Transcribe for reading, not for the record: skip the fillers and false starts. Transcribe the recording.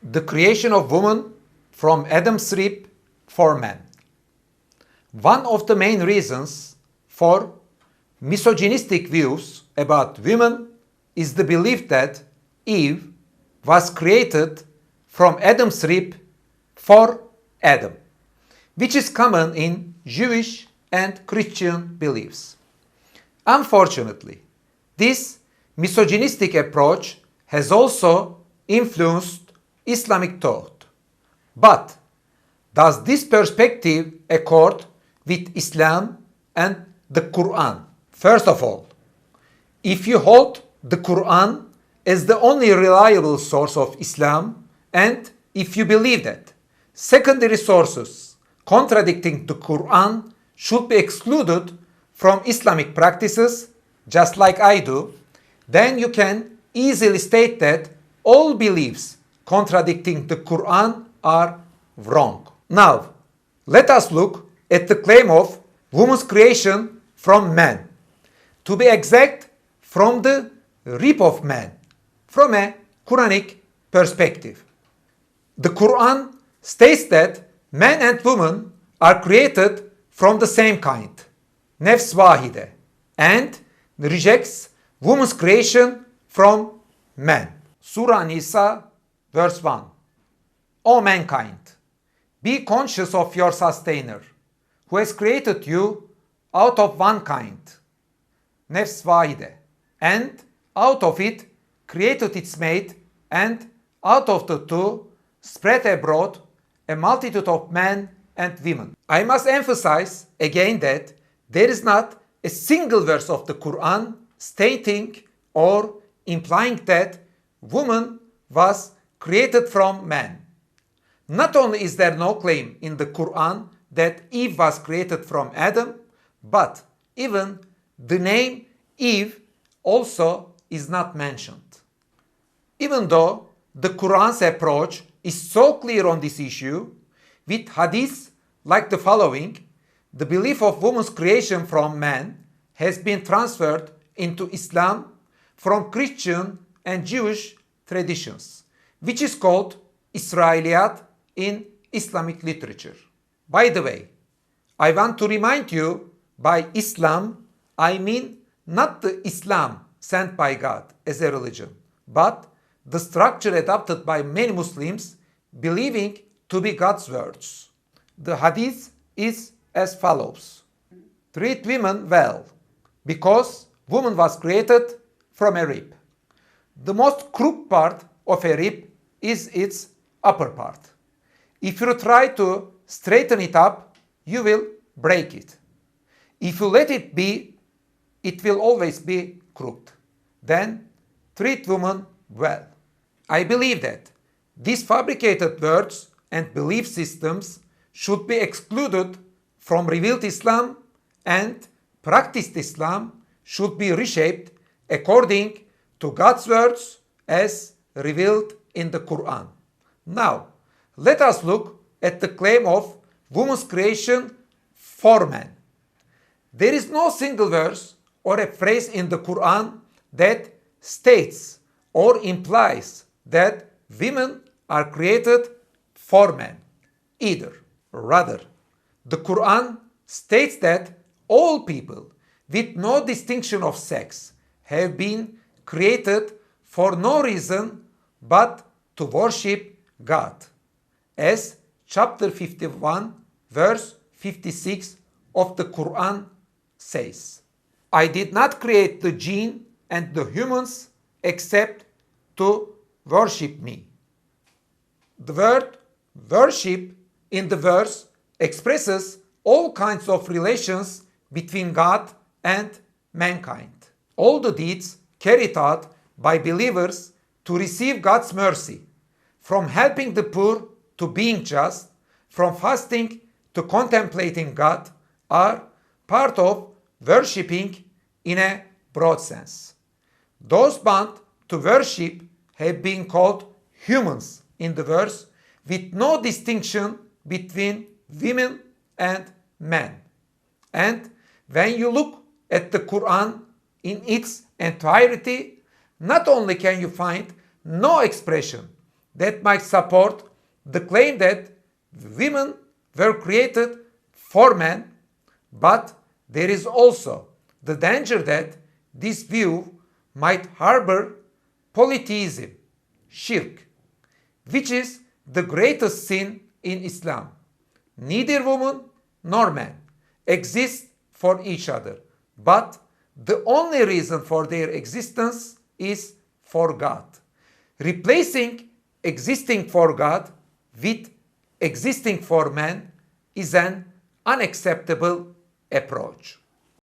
The creation of woman from Adam's rib for man. One of the main reasons for misogynistic views about women is the belief that Eve was created from Adam's rib for Adam, which is common in Jewish and Christian beliefs. Unfortunately, this misogynistic approach has also influenced Islamic thought. But does this perspective accord with Islam and the Quran? First of all, if you hold the Quran as the only reliable source of Islam, and if you believe that secondary sources contradicting the Quran should be excluded from Islamic practices, just like I do, then you can easily state that all beliefs contradicting the Quran are wrong. Now, let us look at the claim of woman's creation from man. To be exact, from the rib of man, from a Quranic perspective. The Quran states that man and woman are created from the same kind, nefs vahide, and rejects woman's creation from man. Surah Nisa, verse 1. O mankind, be conscious of your sustainer, who has created you out of one kind, nefs vahide, and out of it created its mate, and out of the two spread abroad a multitude of men and women. I must emphasize again that there is not a single verse of the Quran stating or implying that woman was created from man. Not only is there no claim in the Quran that Eve was created from Adam, but even the name Eve also is not mentioned. Even though the Quran's approach is so clear on this issue, with hadiths like the following, the belief of woman's creation from man has been transferred into Islam from Christian and Jewish traditions, which is called Israeliyat in Islamic literature. By the way, I want to remind you, by Islam, I mean not the Islam sent by God as a religion, but the structure adopted by many Muslims believing to be God's words. The hadith is as follows. Treat women well, because woman was created from a rib. The most crooked part of a rib is its upper part. If you try to straighten it up, you will break it. If you let it be, it will always be crooked. Then treat women well. I believe that these fabricated words and belief systems should be excluded from revealed Islam, and practiced Islam should be reshaped according to God's words as revealed in the Quran. Now, let us look at the claim of woman's creation for man. There is no single verse or a phrase in the Quran that states or implies that women are created for men either. Rather, the Quran states that all people, with no distinction of sex, have been created for no reason but to worship God, as chapter 51, verse 56 of the Quran says. I did not create the jinn and the humans except to worship me. The word worship in the verse expresses all kinds of relations between God and mankind. All the deeds carried out by believers to receive God's mercy, from helping the poor to being just, from fasting to contemplating God, are part of worshipping in a broad sense. Those bound to worship have been called humans in the verse, with no distinction between women and men. And when you look at the Quran in its entirety, not only can you find no expression that might support the claim that women were created for men, but there is also the danger that this view might harbor polytheism, shirk, which is the greatest sin in Islam. Neither woman nor man exist for each other, but the only reason for their existence is for God. Replacing existing for God with existing for man is an unacceptable approach.